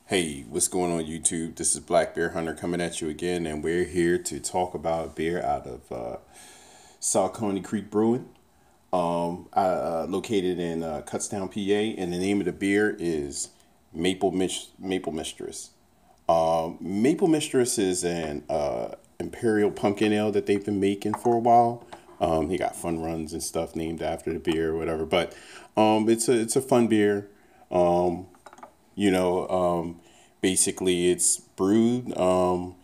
Hey, what's going on YouTube? This is Black Bear Hunter coming at you again, and we're here to talk about a beer out of Saucony Creek Brewing, located in Kutztown, PA, and the name of the beer is Maple Mistress. Maple Mistress is an Imperial pumpkin ale that they've been making for a while. He got fun runs and stuff named after the beer or whatever, but it's a fun beer. You know, basically it's brewed as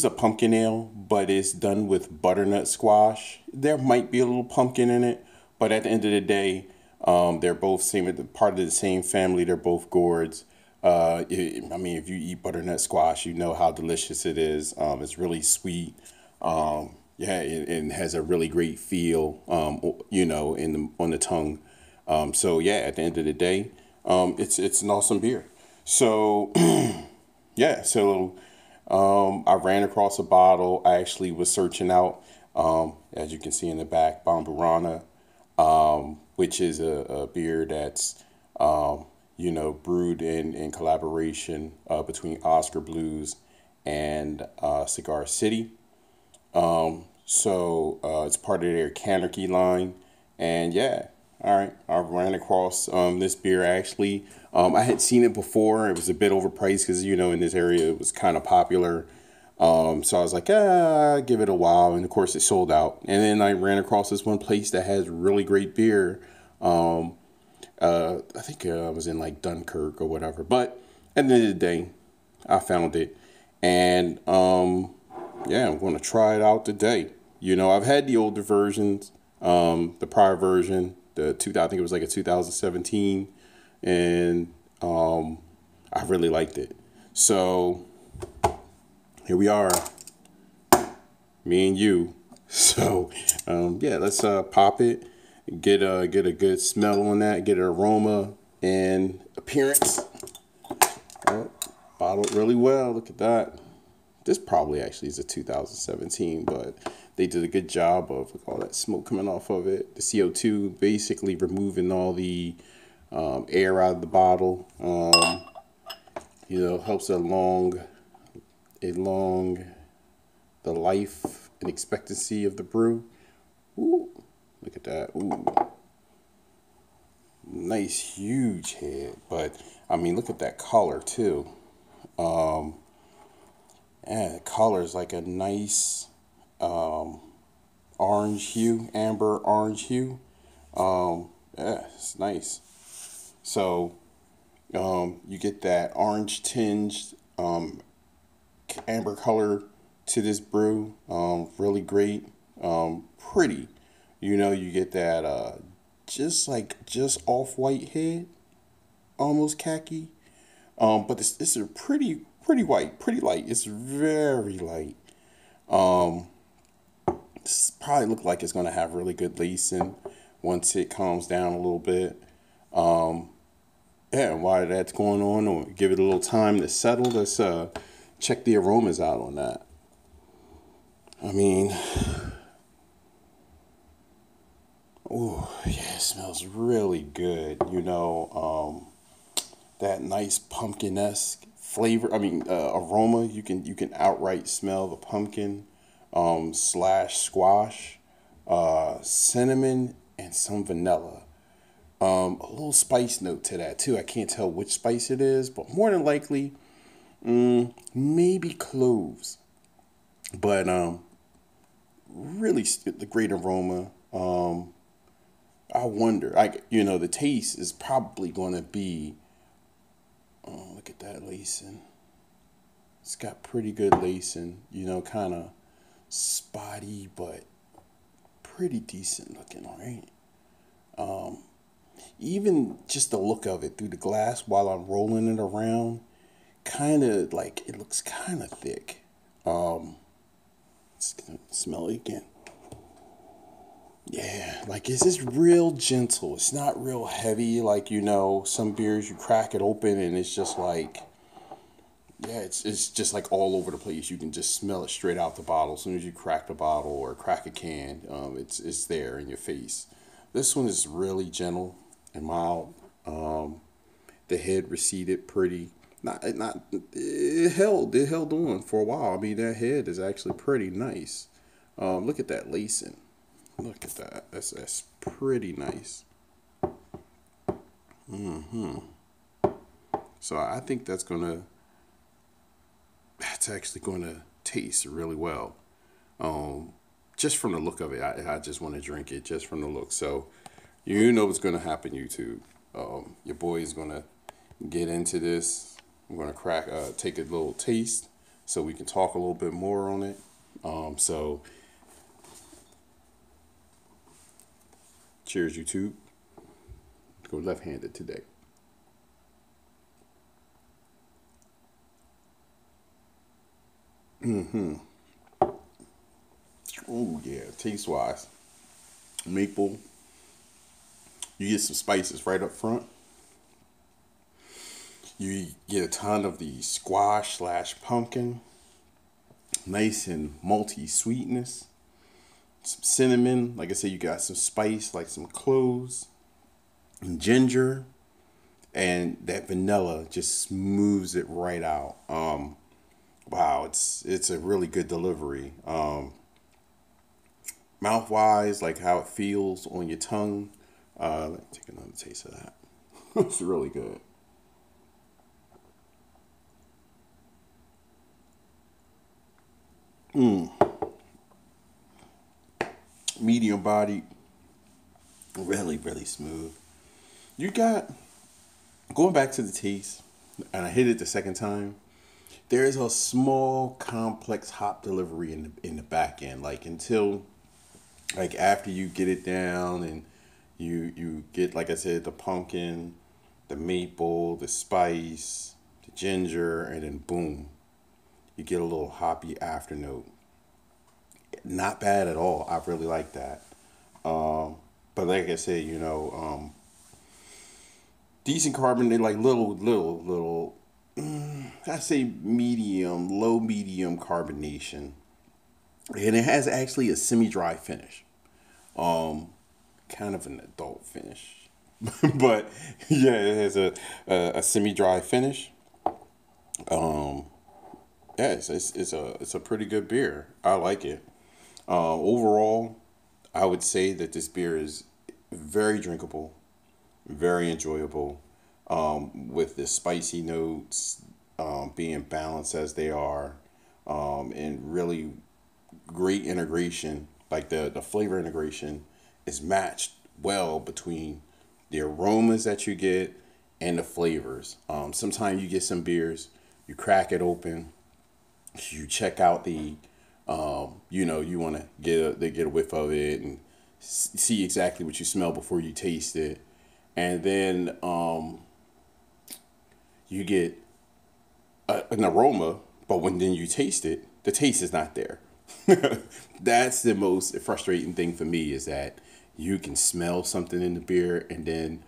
a pumpkin ale, but it's done with butternut squash. There might be a little pumpkin in it, but at the end of the day, they're both part of the same family. They're both gourds. If you eat butternut squash, you know how delicious it is. It's really sweet. It has a really great feel. On the tongue. At the end of the day, it's an awesome beer. So I ran across a bottle. I actually was searching out, as you can see in the back, Bombarana, which is a beer that's brewed in collaboration between Oscar Blues and Cigar City. It's part of their Canarchy line, and yeah. All right, I ran across this beer actually. I had seen it before. It was a bit overpriced because, in this area it was kind of popular. So I was like, give it a while. And of course it sold out. And then I ran across this one place that has really great beer. I think I was in like Dunkirk or whatever. But at the end of the day, I found it. And I'm going to try it out today. I've had the older versions, the prior version. I think it was like a 2017, and I really liked it. So here we are, me and you. So let's pop it, get a good smell on that, get an aroma and appearance. Bottled really well. Look at that. This probably actually is a 2017, but they did a good job of all that smoke coming off of it. The CO2 basically removing all the air out of the bottle. Helps along the life and expectancy of the brew. Ooh, look at that. Ooh, nice huge head. But look at that color too. The color is like a nice orange hue, amber orange hue. It's nice. So you get that orange tinged amber color to this brew. Really great. Pretty. You get that just off-white head, almost khaki. But this is a pretty white, pretty light. It's very light. This probably look like it's gonna have really good lacing once it calms down a little bit. While that's going on, or give it a little time to settle, let's check the aromas out on that. It smells really good. That nice pumpkin-esque flavor. Aroma. You can outright smell the pumpkin, slash squash, cinnamon, and some vanilla. A little spice note to that too. I can't tell which spice it is, but more than likely, maybe cloves. But really the great aroma. I wonder, the taste is probably going to be. Oh, look at that lacing. It's got pretty good lacing. Kind of spotty, but pretty decent looking, all right? Even just the look of it through the glass while I'm rolling it around, kind of like it looks kind of thick. Let's smell it again. Yeah, it's just real gentle. It's not real heavy like, some beers you crack it open and it's just like, it's just like all over the place. You can just smell it straight out the bottle. As soon as you crack the bottle or crack a can, it's there in your face. This one is really gentle and mild. The head receded pretty. Not it held on for a while. I mean, that head is actually pretty nice. Look at that lacing. Look at that. That's pretty nice. So I think that's actually gonna taste really well. Just from the look of it, I just want to drink it just from the look. So you know what's gonna happen, YouTube. Your boy is gonna get into this. I'm gonna take a little taste so we can talk a little bit more on it. So cheers, YouTube. Go left-handed today. Oh yeah, taste-wise, maple. You get some spices right up front. You get a ton of the squash slash pumpkin. Nice and malty sweetness. Some cinnamon. Like I said, you got some spice like some cloves and ginger. And that vanilla just smooths it right out. Wow, it's a really good delivery. Mouth wise, like how it feels on your tongue. Let me take another taste of that. It's really good. Medium body, really, really smooth. You got, going back to the taste, and I hit it the second time. There is a small, complex hop delivery in the back end. Like until, like after you get it down and you get, like I said, the pumpkin, the maple, the spice, the ginger, and then boom, you get a little hoppy afternote. Not bad at all. I really like that. But like I said, decent carbon. They like little. I say medium, low medium carbonation, and it has actually a semi-dry finish. Kind of an adult finish, but yeah, it has a semi-dry finish. Yeah, it's a pretty good beer. I like it. Overall, I would say that this beer is very drinkable, very enjoyable, with the spicy notes being balanced as they are, and really great integration. Like the flavor integration is matched well between the aromas that you get and the flavors. Sometimes you get some beers, you crack it open, you check out you want to get a whiff of it and see exactly what you smell before you taste it, and then you get an aroma, but when then you taste it, the taste is not there. That's the most frustrating thing for me, is that you can smell something in the beer and then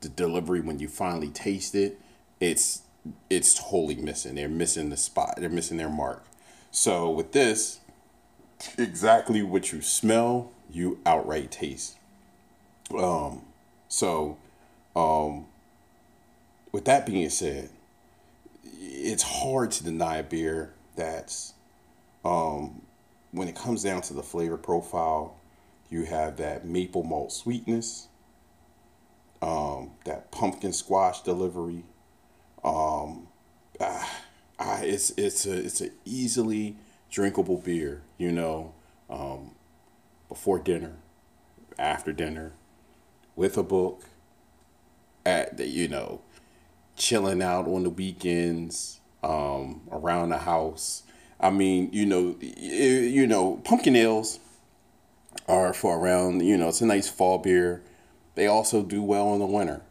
the delivery, when you finally taste it, it's totally missing. They're missing the spot. They're missing their mark. So with this, exactly what you smell, you outright taste. So with that being said, it's hard to deny a beer that's, when it comes down to the flavor profile, you have that maple malt sweetness, that pumpkin squash delivery. It's a easily drinkable beer, before dinner, after dinner, with a book, chilling out on the weekends, around the house. I mean, pumpkin ales are for around, it's a nice fall beer. They also do well in the winter.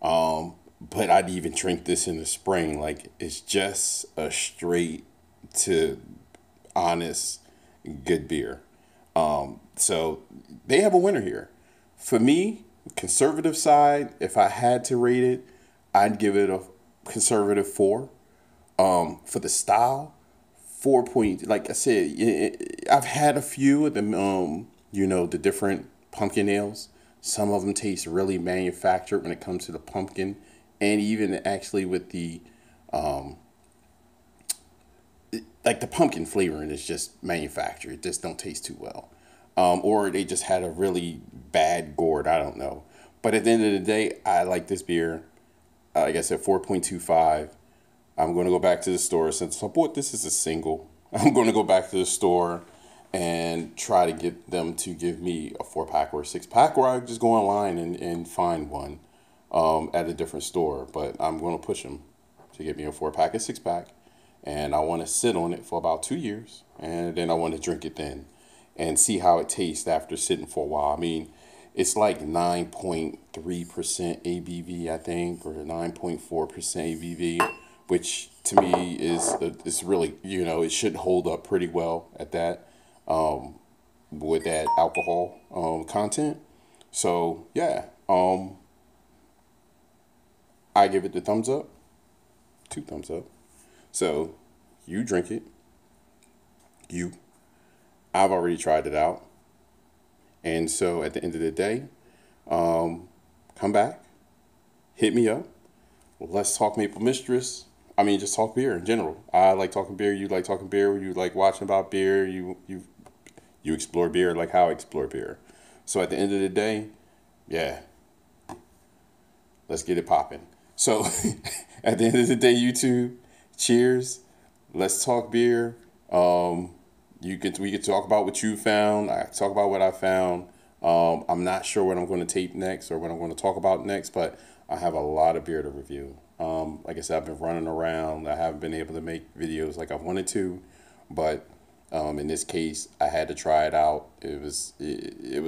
But I'd even drink this in the spring. Like, it's just a straight to honest, good beer. So they have a winner here. For me, conservative side, if I had to rate it, I'd give it a conservative 4. For the style, 4 point. Like I said, I've had a few of them. The different pumpkin ales. Some of them taste really manufactured when it comes to the pumpkin and even actually with the like the pumpkin flavoring is just manufactured. It just don't taste too well. Or they just had a really bad gourd. I don't know. But at the end of the day, I like this beer. Like I said, 4.25. I'm going to go back to the store since I bought this as a single. I'm going to go back to the store and try to get them to give me a 4-pack or a 6-pack, or I just go online and find one at a different store. But I'm going to push them to get me a 4-pack, a 6-pack. And I want to sit on it for about 2 years. And then I want to drink it then and see how it tastes after sitting for a while. I mean, it's like 9.3% ABV, I think, or 9.4% ABV, which to me is really, it should hold up pretty well at that with that alcohol content. So yeah, I give it the thumbs up, 2 thumbs up. So you drink it. I've already tried it out. And so at the end of the day, come back, hit me up. Let's talk Maple Mistress. I mean, just talk beer in general. I like talking beer. You like talking beer. You like watching about beer. You explore beer like how I explore beer. So at the end of the day, yeah, let's get it popping. So at the end of the day, YouTube, cheers. Let's talk beer. We could talk about what you found. I talk about what I found. I'm not sure what I'm going to tape next or what I'm going to talk about next, but I have a lot of beer to review. Like I said, I've been running around. I haven't been able to make videos like I wanted to, but in this case, I had to try it out. It was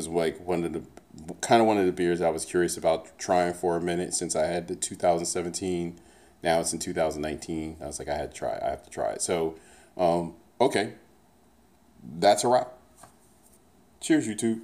like one of the beers I was curious about trying for a minute since I had the 2017. Now it's in 2019. I was like, I have to try it. So, okay. That's a wrap. Cheers, YouTube.